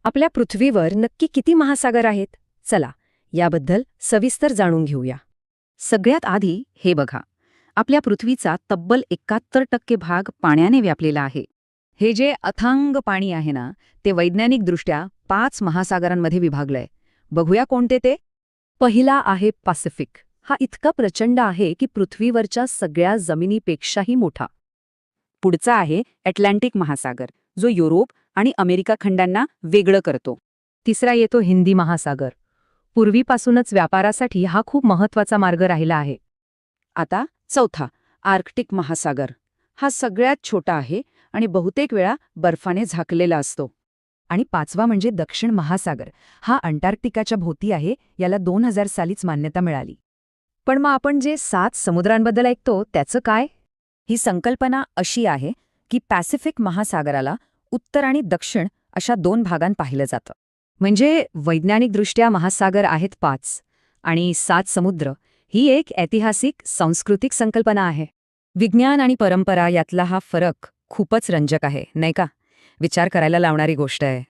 आपल्या पृथ्वीवर नक्की किती महासागर आहेत? चला, याबद्दल सविस्तर जाणून घेऊया. सगळ्यात आधी हे बघा, आपल्या पृथ्वीचा तब्बल 71% भाग पाण्याने व्यापलेला आहे. हे जे अथांग पाणी आहे ना, ते वैज्ञानिकदृष्ट्या 5 महासागरांमध्ये विभागलंय. बघूया कोणते ते? पहिला आहे पॅसिफिक. हा इतका प्रचंड आहे की पृथ्वीवरच्या सगळ्या जमिनीपेक्षाही मोठा. पुढचा आहे अटलांटिक महासागर, जो युरोप आणि अमेरिका खंडांना वेगळं करतो. तिसरा येतो हिंदी महासागर. पूर्वीपासूनच व्यापारासाठी हा खूप महत्वाचा मार्ग राहिला आहे. आता चौथा, आर्क्टिक महासागर. हा सगळ्यात छोटा आहे आणि बहुतेक वेळा बर्फाने झाकलेला असतो. आणि पाचवा म्हणजे दक्षिण महासागर. हा अंटार्क्टिकाच्या भोवती आहे. याला 2000 सालीच मान्यता मिळाली. पण मग आपण जे 7 समुद्रांबद्दल ऐकतो त्याचं काय? ही संकल्पना अशी आहे की पॅसिफिक महासागराला उत्तर आणि दक्षिण अशा 2 भागांत पाहिलं जातं. म्हणजे वैज्ञानिकदृष्ट्या महासागर आहेत 5 आणि 7 समुद्र. ही एक ऐतिहासिक सांस्कृतिक संकल्पना आहे. विज्ञान आणि परंपरा यातला हा फरक खूपच रंजक आहे, नाही का? विचार करायला लावणारी गोष्ट आहे.